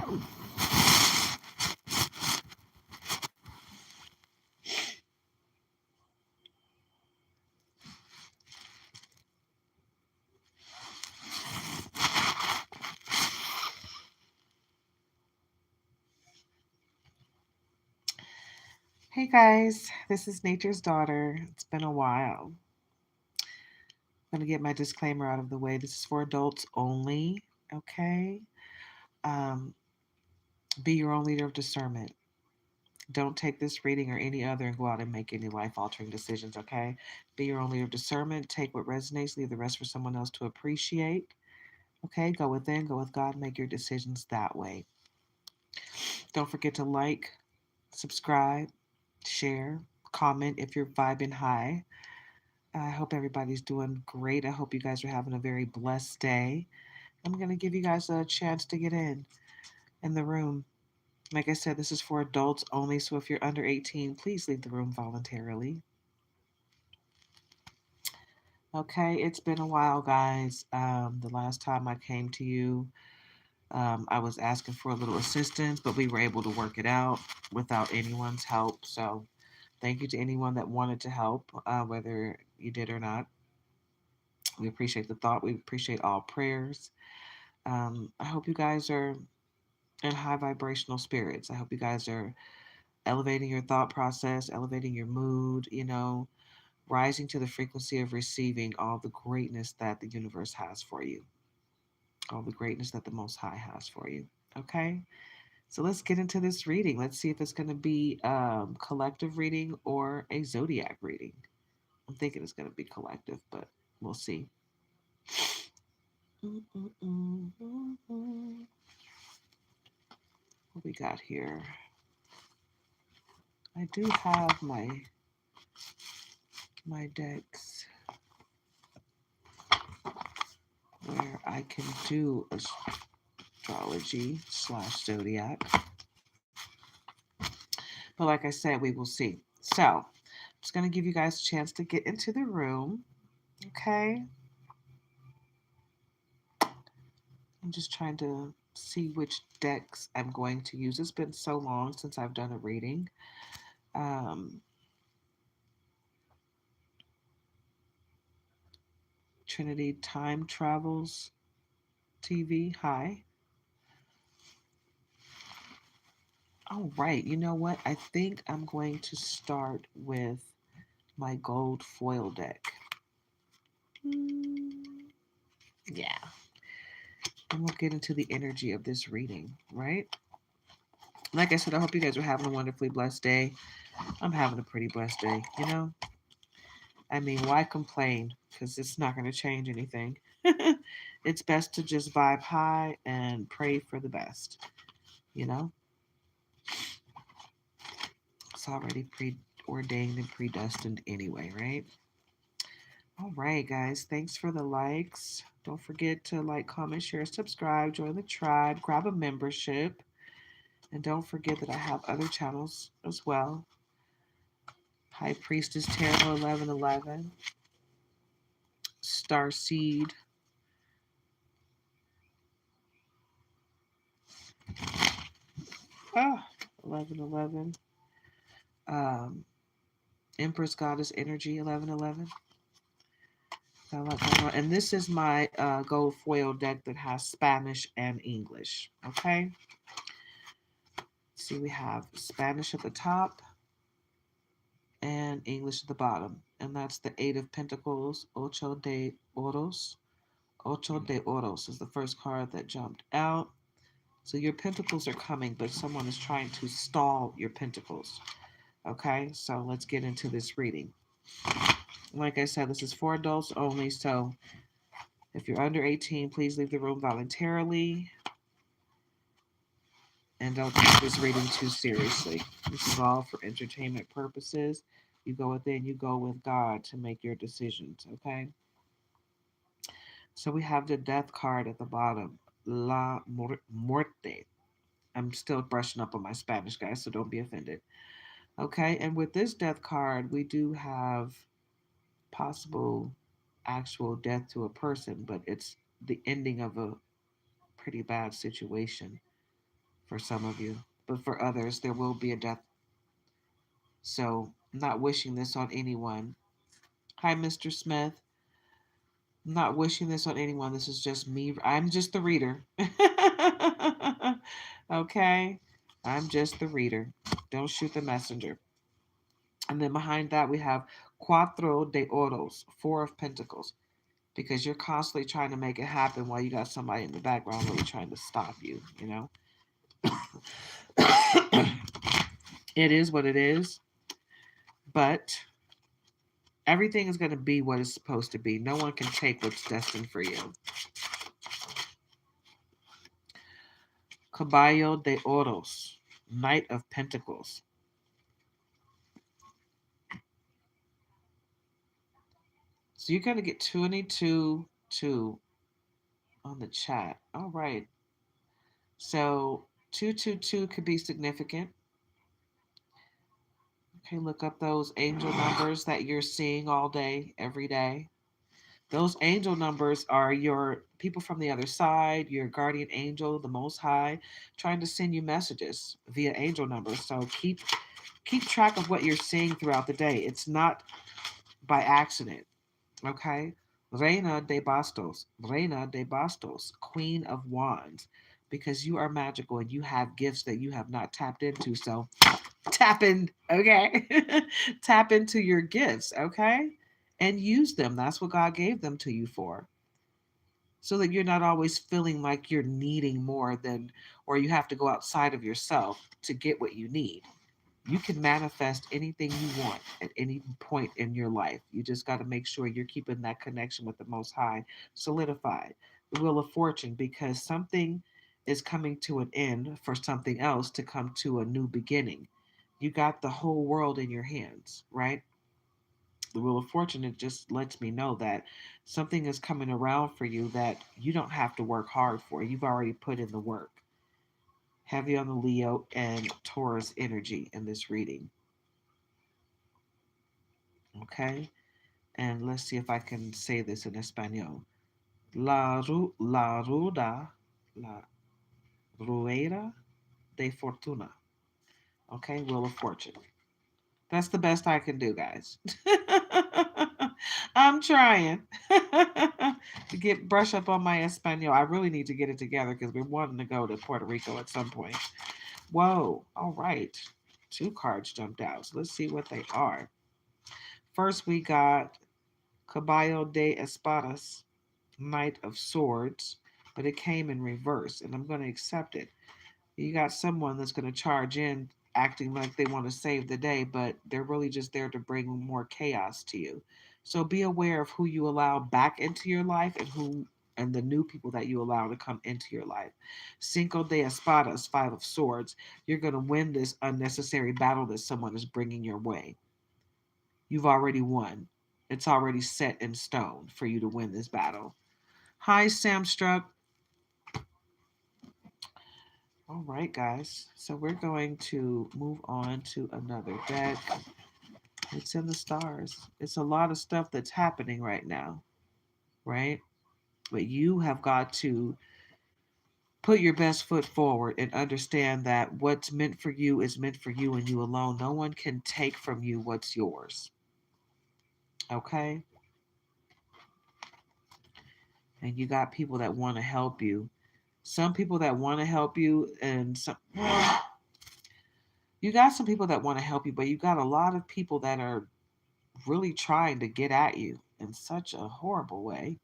Hey guys, this is Nature's Daughter. It's been a while. I'm going to get my disclaimer out of the way. This is for adults only, okay? Um, be your own leader of discernment. Don't take this reading or any other and go out and make any life altering decisions, okay? Be your own leader of discernment. Take what resonates, leave the rest for someone else to appreciate, okay? Go within, go with God, make your decisions that way. Don't forget to like, subscribe, share, comment if you're vibing high. I hope everybody's doing great. I hope you guys are having a very blessed day. I'm going to give you guys a chance to get in the room. Like I said, this is for adults only, so if you're under 18, please leave the room voluntarily. Okay, it's been a while, guys. The last time I came to you, I was asking for a little assistance, but we were able to work it out without anyone's help. So thank you to anyone that wanted to help, whether you did or not. We appreciate the thought. We appreciate all prayers. I hope you guys are in high vibrational spirits. I hope you guys are elevating your thought process, elevating your mood, rising to the frequency of receiving all the greatness that the universe has for you, all the greatness that the Most High has for you. Okay? So let's get into this reading. Let's see if it's going to be collective reading or a zodiac reading. I'm thinking it's going to be collective, but we'll see. What we got here? I do have my decks where I can do astrology slash zodiac. But like I said, we will see. So I'm just going to give you guys a chance to get into the room. Okay. I'm just trying to see which decks I'm going to use. It's been so long since I've done a reading. Um, Trinity Time Travels TV. Hi. All right. You know what? I think I'm going to start with my gold foil deck. Yeah. And we'll get into the energy of this reading, right? Like I said, I hope you guys are having a wonderfully blessed day. I'm having a pretty blessed day, you know? I mean, why complain? Because it's not going to change anything. It's best to just vibe high and pray for the best, you know? It's already preordained and predestined anyway, right? All right, guys. Thanks for the likes. Don't forget to like, comment, share, subscribe, join the tribe, grab a membership. And don't forget that I have other channels as well. High Priestess Tarot 1111, Star Seed, 1111, um, Empress Goddess Energy 1111. And this is my gold foil deck that has Spanish and English. Okay. See, we have Spanish at the top and English at the bottom. And that's the Eight of Pentacles, Ocho de Oros. Ocho de Oros is the first card that jumped out. So your pentacles are coming, but someone is trying to stall your pentacles. Okay, so let's get into this reading. Like I said, this is for adults only. So if you're under 18, please leave the room voluntarily. And don't take this reading too seriously. This is all for entertainment purposes. You go within, you go with God to make your decisions, okay? So we have the death card at the bottom. La Muerte. I'm still brushing up on my Spanish, guys, so don't be offended. Okay, and with this death card, we do have possible actual death to a person, but it's the ending of a pretty bad situation for some of you, but for others, there will be a death. So, I'm not wishing this on anyone. Hi, Mr. Smith. I'm not wishing this on anyone. This is just me. I'm just the reader. Okay? I'm just the reader. Don't shoot the messenger. And then behind that, we have Cuatro de Oros, Four of Pentacles, because you're constantly trying to make it happen while you got somebody in the background really trying to stop you, you know? It is what it is, but everything is going to be what it's supposed to be. No one can take what's destined for you. Caballo de Oros, Knight of Pentacles. So you're going to get 22 2 on the chat. All right. So 222 could be significant. Okay, look up those angel numbers that you're seeing all day, every day. Those angel numbers are your people from the other side, your guardian angel, the Most High, trying to send you messages via angel numbers. So keep track of what you're seeing throughout the day. It's not by accident. Okay? Reina de Bastos, Queen of Wands, because you are magical and you have gifts that you have not tapped into. So tap in, okay? Tap into your gifts, okay? And use them. That's what God gave them to you for. So that you're not always feeling like you're needing more than, or you have to go outside of yourself to get what you need. You can manifest anything you want at any point in your life. You just got to make sure you're keeping that connection with the Most High solidified. The Wheel of Fortune, because something is coming to an end for something else to come to a new beginning. You got the whole world in your hands, right? The Wheel of Fortune, it just lets me know that something is coming around for you that you don't have to work hard for. You've already put in the work. Heavy on the Leo and Taurus energy in this reading. Okay? And let's see if I can say this in Espanol. La rueda, la rueda de fortuna. Okay, Wheel of Fortune. That's the best I can do, guys. I'm trying to get brush up on my Espanol. I really need to get it together because we're wanting to go to Puerto Rico at some point. Whoa! All right, two cards jumped out. So let's see what they are. First, we got Caballo de Espadas, Knight of Swords, but it came in reverse, and I'm going to accept it. You got someone that's going to charge in acting like they want to save the day, but they're really just there to bring more chaos to you. So be aware of who you allow back into your life and the new people that you allow to come into your life. Cinco de Espadas, Five of Swords. You're going to win this unnecessary battle that someone is bringing your way. You've already won. It's already set in stone for you to win this battle. Hi, Sam Struck. All right, guys. So we're going to move on to another deck. It's in the stars. It's a lot of stuff that's happening right now, right? But you have got to put your best foot forward and understand that what's meant for you is meant for you and you alone. No one can take from you what's yours. Okay? And you got people that want to help you. Some people that want to help you, and some, well, you got some people that want to help you, but you got a lot of people that are really trying to get at you in such a horrible way.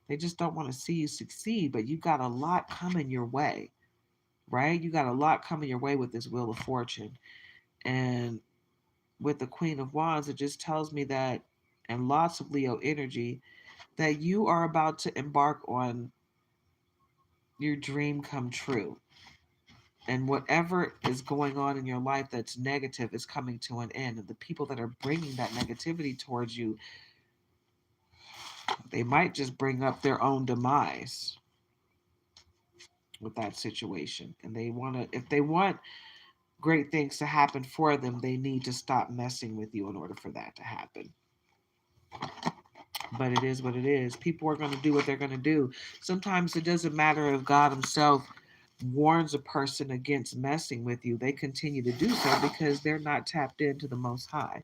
They just don't want to see you succeed, but you got a lot coming your way, right? You got a lot coming your way with this Wheel of Fortune. And with the Queen of Wands, it just tells me that, and lots of Leo energy, that you are about to embark on your dream come true. And whatever is going on in your life that's negative is coming to an end. And the people that are bringing that negativity towards you, they might just bring up their own demise with that situation. And they want to, if they want great things to happen for them, they need to stop messing with you in order for that to happen. But it is what it is. People are going to do what they're going to do. Sometimes it doesn't matter if God Himself warns a person against messing with you, they continue to do so because they're not tapped into the Most High.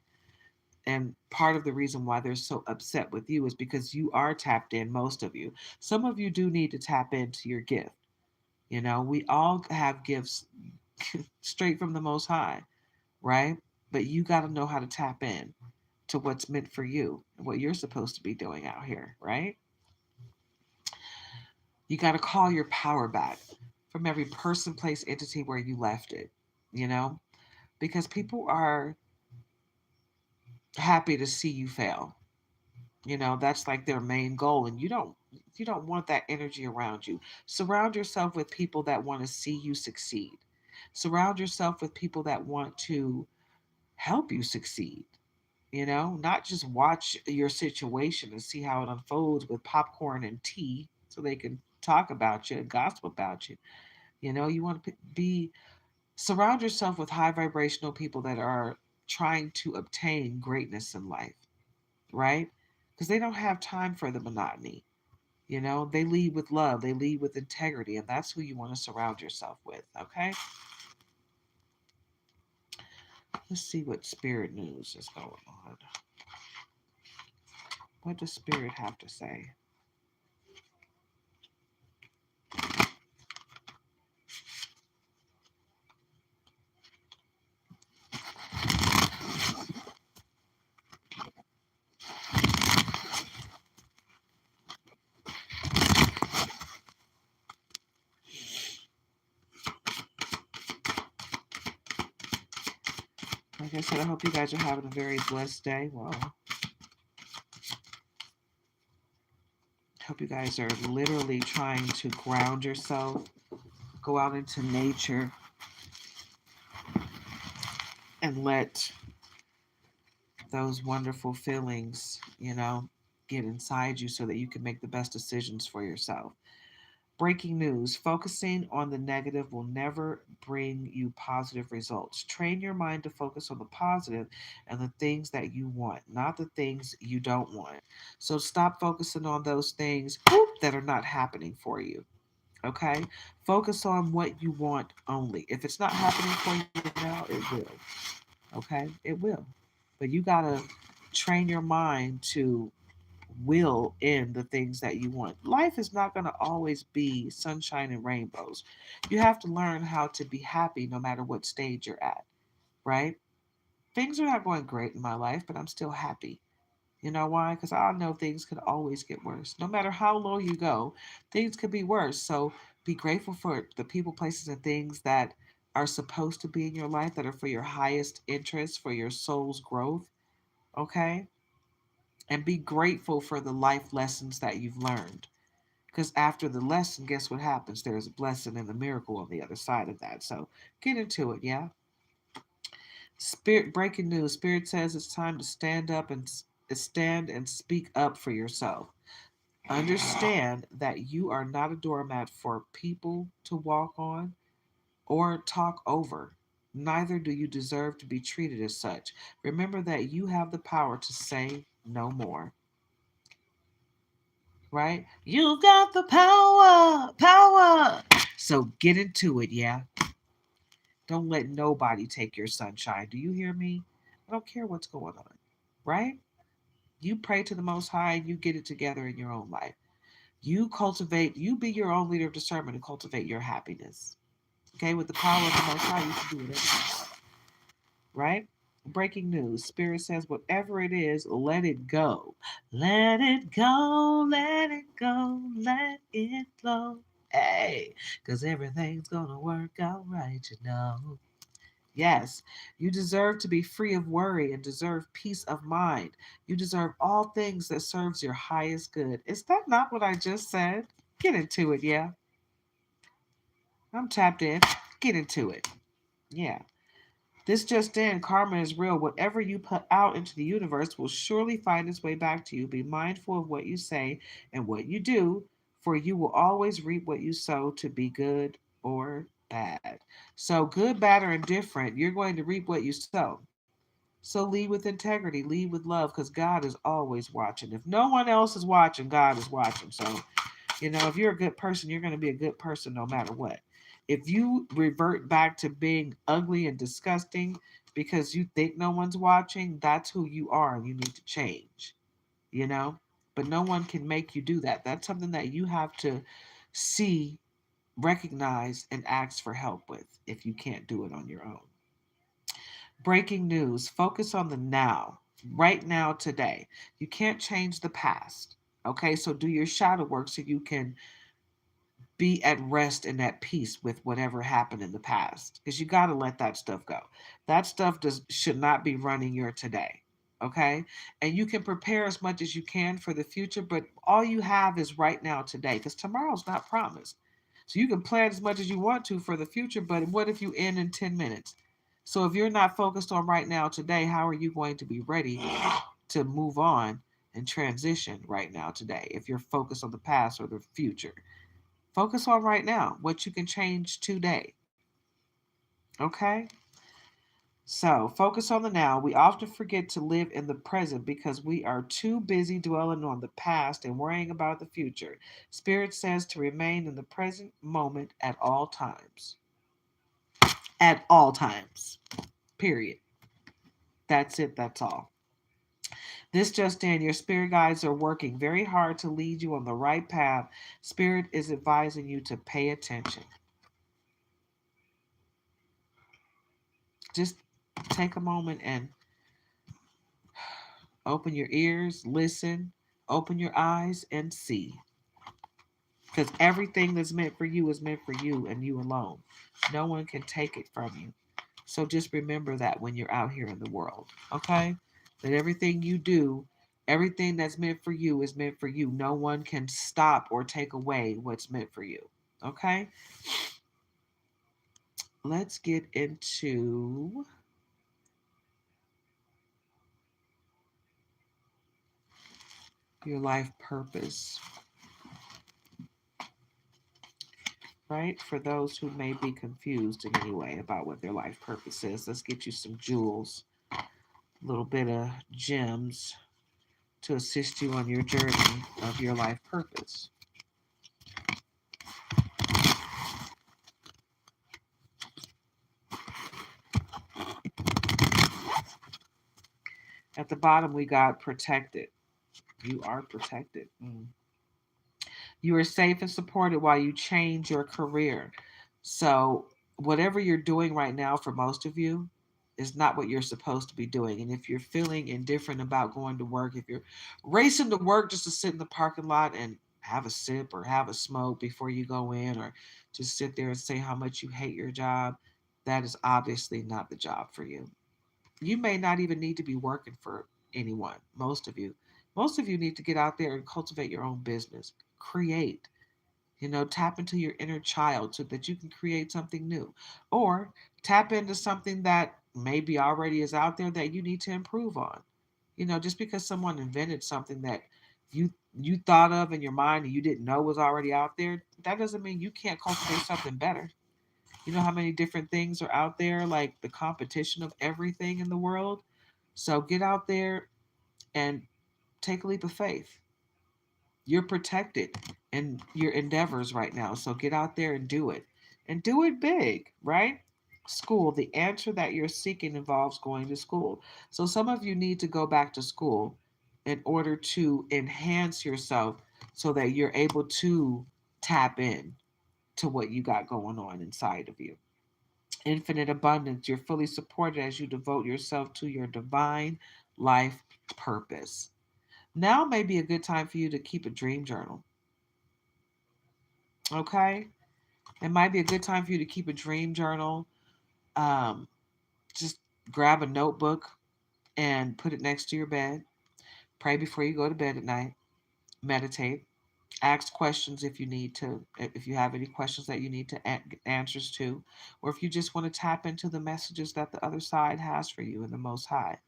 And part of the reason why they're so upset with you is because you are tapped in, most of you. Some of you do need to tap into your gift. You know, we all have gifts straight from the Most High, right? But you got to know how to tap in to what's meant for you and what you're supposed to be doing out here, right? You got to call your power back from every person, place, entity where you left it, you know? Because people are happy to see you fail. You know, that's like their main goal, and you don't want that energy around you. Surround yourself with people that want to see you succeed. Surround yourself with people that want to help you succeed. You know, not just watch your situation and see how it unfolds with popcorn and tea so they can talk about you and gossip about you. You know, you want to be surround yourself with high vibrational people that are trying to obtain greatness in life, right? Because they don't have time for the monotony. You know, they lead with love, they lead with integrity, and that's who you want to surround yourself with, okay? Let's see what spirit news is going on. What does spirit have to say? Like I said, I hope you guys are having a very blessed day. Well, I hope you guys are literally trying to ground yourself, go out into nature, and let those wonderful feelings, get inside you so that you can make the best decisions for yourself. Breaking news: focusing on the negative will never bring you positive results. Train your mind to focus on the positive and the things that you want, not the things you don't want. So stop focusing on those things that are not happening for you. Okay? Focus on what you want only. If it's not happening for you now, it will. Okay? It will. But you got to train your mind to will in the things that you want. Life is not going to always be sunshine and rainbows. You have to learn how to be happy no matter what stage you're at, right? Things are not going great in my life, but I'm still happy. You know why? Because I know things could always get worse. No matter how low you go, things could be worse. So be grateful for the people, places, and things that are supposed to be in your life that are for your highest interest, for your soul's growth. Okay? And be grateful for the life lessons that you've learned. Because after the lesson, guess what happens? There's a blessing and a miracle on the other side of that. So get into it, yeah? Spirit breaking news. Spirit says it's time to stand up and stand and speak up for yourself. Understand that you are not a doormat for people to walk on or talk over. Neither do you deserve to be treated as such. Remember that you have the power to say no more. Right? You've got the power, power. So get into it, yeah? Don't let nobody take your sunshine. Do you hear me? I don't care what's going on, right? You pray to the Most High and you get it together in your own life. You be your own leader of discernment and cultivate your happiness. Okay? With the power of the Most High, you can do whatever, right? Breaking news. Spirit says, whatever it is, let it go. Let it go, let it go, let it flow. Hey, because everything's going to work out right, you know. Yes, you deserve to be free of worry and deserve peace of mind. You deserve all things that serves your highest good. Is that not what I just said? Get into it, yeah. I'm tapped in. Get into it. Yeah. This just in, karma is real. Whatever you put out into the universe will surely find its way back to you. Be mindful of what you say and what you do, for you will always reap what you sow, to be good or bad. So, good, bad, or indifferent, you're going to reap what you sow. So, lead with integrity, lead with love, because God is always watching. If no one else is watching, God is watching. So, if you're a good person, you're going to be a good person no matter what. If you revert back to being ugly and disgusting because you think no one's watching, that's who you are and you need to change, you know? But no one can make you do that. That's something that you have to see, recognize, and ask for help with if you can't do it on your own. Breaking news, focus on the now, right now, today. You can't change the past. Okay, so do your shadow work so you can be at rest and at peace with whatever happened in the past, because you got to let that stuff go. That stuff should not be running your today. Okay, and you can prepare as much as you can for the future, but all you have is right now, today, because tomorrow's not promised. So you can plan as much as you want to for the future, but what if you end in 10 minutes? So if you're not focused on right now, today, how are you going to be ready to move on and transition right now, today, if you're focused on the past or the future? Focus on right now, what you can change today. Okay? So, focus on the now. We often forget to live in the present because we are too busy dwelling on the past and worrying about the future. Spirit says to remain in the present moment at all times. At all times. Period. That's it. That's all. This just in, your spirit guides are working very hard to lead you on the right path. Spirit is advising you to pay attention. Just take a moment and open your ears, listen, open your eyes, and see. Because everything that's meant for you is meant for you and you alone. No one can take it from you. So just remember that when you're out here in the world, okay? That everything you do, everything that's meant for you is meant for you. No one can stop or take away what's meant for you, okay? Let's get into your life purpose, right? For those who may be confused in any way about what their life purpose is, let's get you some jewels, a little bit of gems to assist you on your journey of your life purpose. At the bottom, we got protected. You are protected. You are safe and supported while you change your career. So, whatever you're doing right now, for most of you, is not what you're supposed to be doing. And if you're feeling indifferent about going to work, if you're racing to work just to sit in the parking lot and have a sip or have a smoke before you go in, or just sit there and say how much you hate your job, that is obviously not the job for you. You may not even need to be working for anyone, most of you. Most of you need to get out there and cultivate your own business. Create, tap into your inner child so that you can create something new. Or tap into something that maybe already is out there that you need to improve on. Just because someone invented something that you thought of in your mind and you didn't know was already out there, that doesn't mean you can't cultivate something better. You know how many different things are out there, like the competition of everything in the world? So get out there and take a leap of faith. You're protected in your endeavors right now. So get out there and do it. And do it big, right? School, the answer that you're seeking involves going to school. So some of you need to go back to school in order to enhance yourself so that you're able to tap in to what you got going on inside of you. Infinite abundance, you're fully supported as you devote yourself to your divine life purpose. Now may be a good time for you to keep a dream journal. Okay? It might be a good time for you to keep a dream journal. Um, just grab a notebook and put it next to your bed. Pray before you go to bed at night. Meditate. Ask questions if you need to, if you have any questions that you need to answers to, or if you just want to tap into the messages that the other side has for you in the Most High.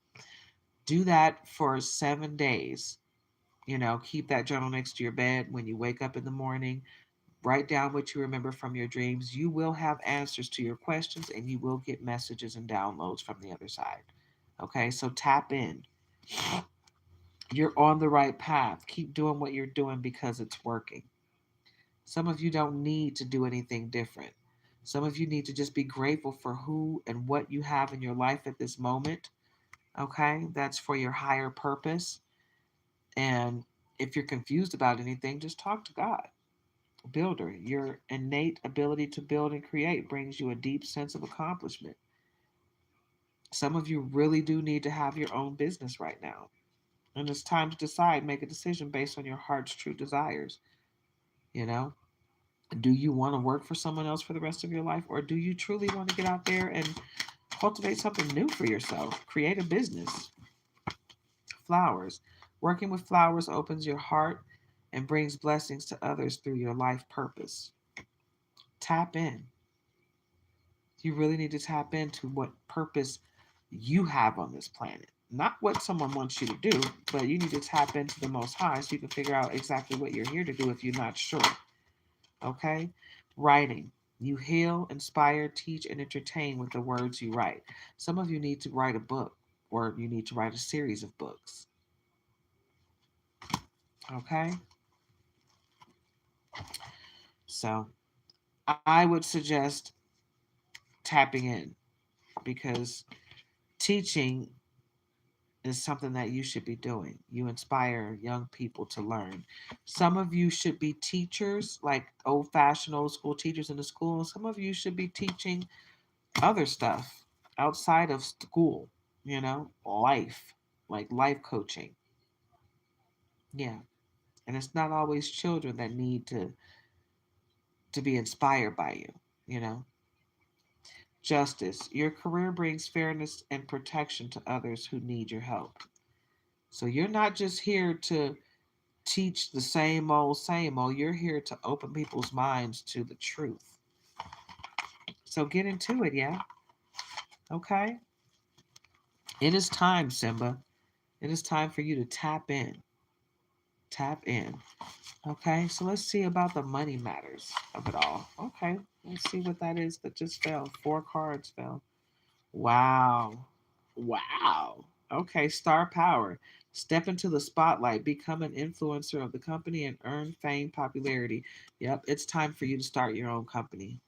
Do that for 7 days. Keep that journal next to your bed. When you wake up in the morning, write down what you remember from your dreams. You will have answers to your questions and you will get messages and downloads from the other side. Okay, so tap in. You're on the right path. Keep doing what you're doing because it's working. Some of you don't need to do anything different. Some of you need to just be grateful for who and what you have in your life at this moment. Okay, that's for your higher purpose. And if you're confused about anything, just talk to God. Builder, your innate ability to build and create brings you a deep sense of accomplishment. Some of you really do need to have your own business right now. And it's time to decide, make a decision based on your heart's true desires. You know, do you want to work for someone else for the rest of your life? Or do you truly want to get out there and cultivate something new for yourself? Create a business. Flowers. Working with flowers opens your heart and brings blessings to others through your life purpose. Tap in. You really need to tap into what purpose you have on this planet. Not what someone wants you to do, but you need to tap into the Most High so you can figure out exactly what you're here to do if you're not sure. Okay? Writing. You heal, inspire, teach, and entertain with the words you write. Some of you need to write a book, or you need to write a series of books. Okay? So I would suggest tapping in because teaching is something that you should be doing. You inspire young people to learn. Some of you should be teachers, like old fashioned, old school teachers in the school. Some of you should be teaching other stuff outside of school, life, like life coaching. Yeah. And it's not always children that need to be inspired by you, you know. Justice. Your career brings fairness and protection to others who need your help. So you're not just here to teach the same old, same old. You're here to open people's minds to the truth. So get into it, yeah? Okay? It is time, Simba. It is time for you to tap in. Tap in. Okay, so let's see about the money matters of it all. Okay, let's see what that is that just fell. 4 cards fell. Wow. Wow. Okay, star power. Step into the spotlight, become an influencer of the company, and earn fame, popularity. Yep, it's time for you to start your own company.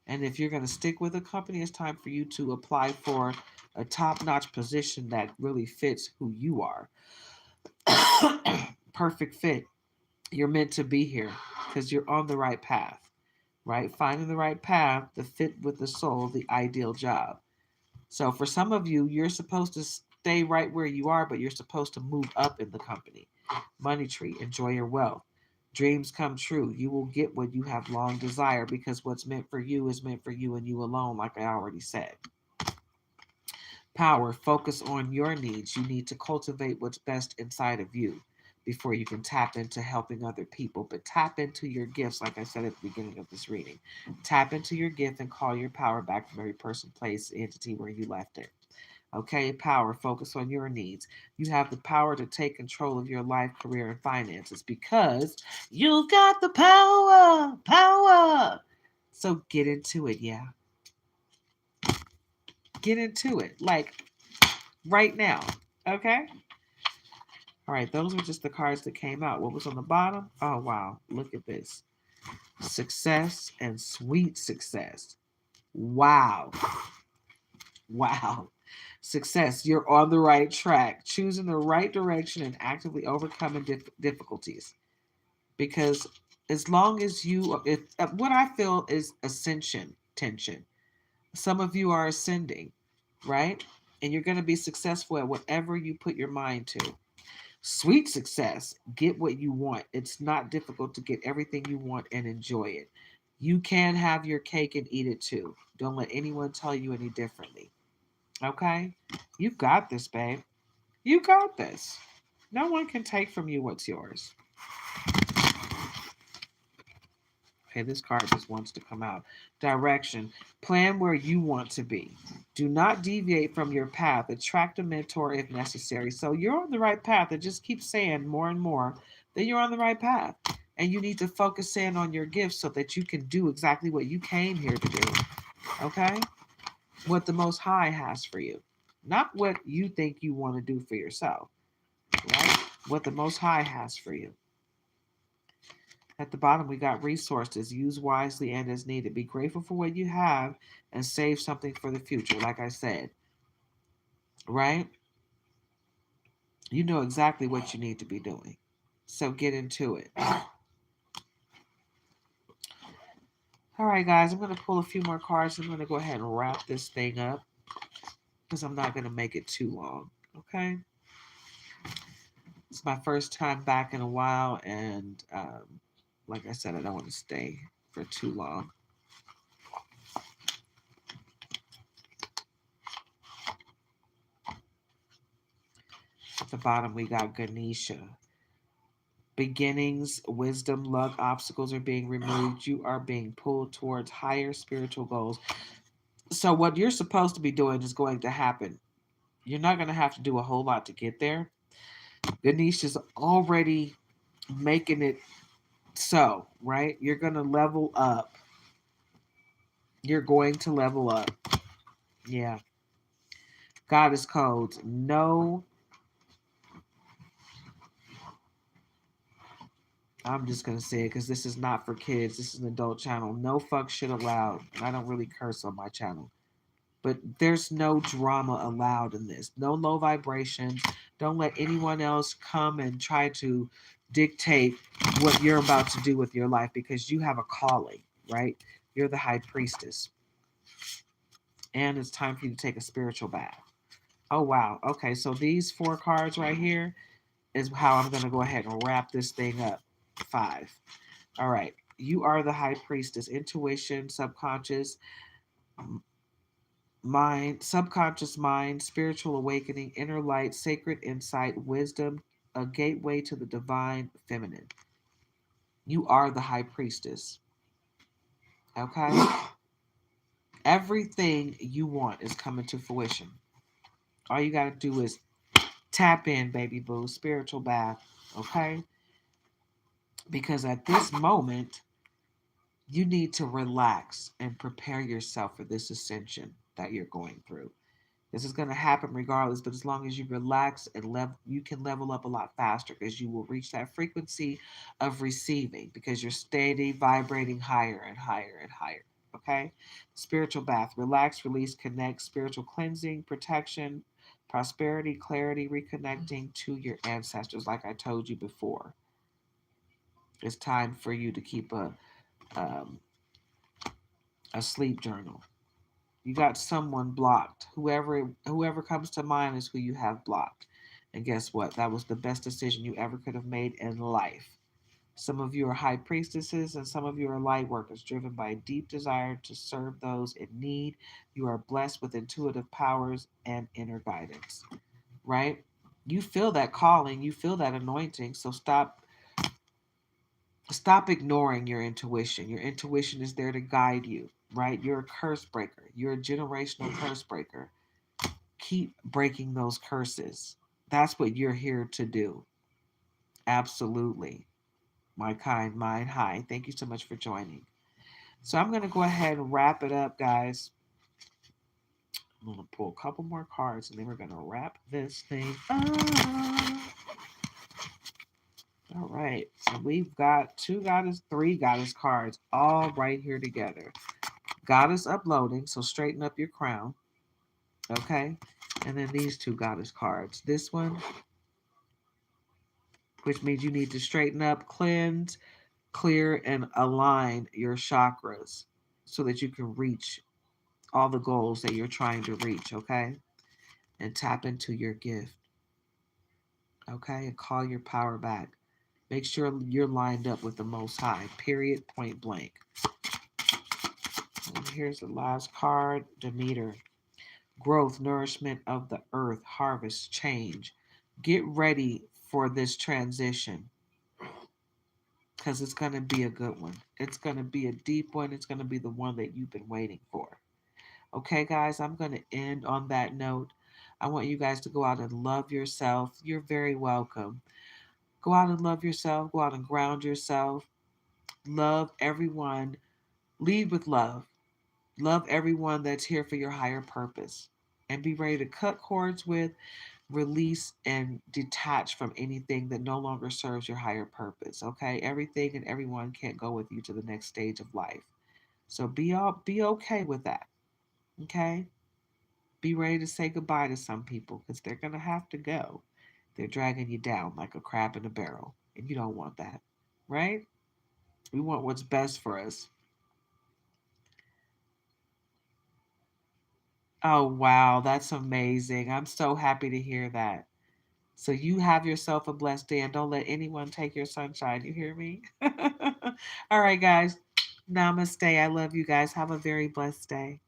And if you're going to stick with a company, it's time for you to apply for a top notch position that really fits who you are. Perfect fit. You're meant to be here because you're on the right path, right? Finding the right path, the fit with the soul, the ideal job. So for some of you, you're supposed to stay right where you are, but you're supposed to move up in the company. Money tree, enjoy your wealth. Dreams come true. You will get what you have long desired because what's meant for you is meant for you and you alone, like I already said. Power, focus on your needs. You need to cultivate what's best inside of you before you can tap into helping other people. But tap into your gifts, like I said at the beginning of this reading. Tap into your gift and call your power back from every person, place, entity where you left it. Okay, power, focus on your needs. You have the power to take control of your life, career, and finances because you've got the power. Power. So get into it, yeah. Get into it. Like right now. Okay? All right, those are just the cards that came out. What was on the bottom? Oh, wow. Look at this. Success and sweet success. Wow. Wow. Success. You're on the right track, choosing the right direction and actively overcoming difficulties. Because as long as what I feel is ascension tension. Some of you are ascending, right? And you're going to be successful at whatever you put your mind to. Sweet success. Get what you want. It's not difficult to get everything you want and enjoy it. You can have your cake and eat it too. Don't let anyone tell you any differently. Okay? You got this, babe. You got this. No one can take from you what's yours. Okay, this card just wants to come out. Direction. Plan where you want to be. Do not deviate from your path. Attract a mentor if necessary. So you're on the right path. It just keeps saying more and more that you're on the right path. And you need to focus in on your gifts so that you can do exactly what you came here to do. Okay? What the Most High has for you. Not what you think you want to do for yourself. Right? What the Most High has for you. At the bottom, we got resources. Use wisely and as needed. Be grateful for what you have and save something for the future. Like I said, right? You know exactly what you need to be doing. So get into it. All right, guys, I'm going to pull a few more cards. I'm going to go ahead and wrap this thing up because I'm not going to make it too long. Okay? It's my first time back in a while, and like I said, I don't want to stay for too long. At the bottom, we got Ganesha. Beginnings, wisdom, luck, obstacles are being removed. You are being pulled towards higher spiritual goals. So, what you're supposed to be doing is going to happen. You're not going to have to do a whole lot to get there. Ganesha's already making it so, right? You're going to level up. You're going to level up. Yeah. Goddess codes. No, I'm just going to say it because this is not for kids. This is an adult channel. No fuck shit allowed. I don't really curse on my channel. But there's no drama allowed in this. No low vibrations. Don't let anyone else come and try to dictate what you're about to do with your life because you have a calling, right? You're the high priestess. And it's time for you to take a spiritual bath. Oh, wow. Okay, so these 4 cards right here is how I'm going to go ahead and wrap this thing up. 5. All right. You are the high priestess. Intuition, subconscious, mind, subconscious mind, spiritual awakening, inner light, sacred insight, wisdom, a gateway to the divine feminine. You are the high priestess. Okay? Everything you want is coming to fruition. All you got to do is tap in, baby boo, spiritual bath. Okay? Because at this moment, you need to relax and prepare yourself for this ascension that you're going through. This is going to happen regardless, but as long as you relax and you can level up a lot faster because you will reach that frequency of receiving because you're steady vibrating higher and higher and higher. Okay? Spiritual bath. Relax, release, connect, spiritual cleansing, protection, prosperity, clarity, reconnecting to your ancestors, like I told you before. It's time for you to keep um, a sleep journal. You got someone blocked. Whoever comes to mind is who you have blocked. And guess what? That was the best decision you ever could have made in life. Some of you are high priestesses and some of you are light workers driven by a deep desire to serve those in need. You are blessed with intuitive powers and inner guidance, right? You feel that calling, you feel that anointing, so stop ignoring your intuition. Your intuition is there to guide you, right? You're a curse breaker. You're a generational curse breaker. Keep breaking those curses. That's what you're here to do. Absolutely. My kind mind. Hi. Thank you so much for joining. So I'm going to go ahead and wrap it up, guys. I'm going to pull a couple more cards and then we're going to wrap this thing up. All right. So we've got 3 goddess cards all right here together. Goddess uploading, so straighten up your crown. Okay. And then these 2 goddess cards. This one, which means you need to straighten up, cleanse, clear, and align your chakras so that you can reach all the goals that you're trying to reach, okay? And tap into your gift, okay? And call your power back. Make sure you're lined up with the Most High, period, point blank. And here's the last card, Demeter. Growth, nourishment of the earth, harvest, change. Get ready for this transition because it's going to be a good one. It's going to be a deep one. It's going to be the one that you've been waiting for. Okay, guys, I'm going to end on that note. I want you guys to go out and love yourself. You're very welcome. Go out and love yourself. Go out and ground yourself. Love everyone. Lead with love. Love everyone that's here for your higher purpose. And be ready to cut cords with, release and detach from anything that no longer serves your higher purpose. Okay, everything and everyone can't go with you to the next stage of life. So be okay with that. Okay, be ready to say goodbye to some people because they're gonna have to go. They're dragging you down like a crab in a barrel, and you don't want that, right? We want what's best for us. Oh wow, that's amazing. I'm so happy to hear that. So you have yourself a blessed day and don't let anyone take your sunshine. You hear me? All right, guys. Namaste. I love you guys. Have a very blessed day.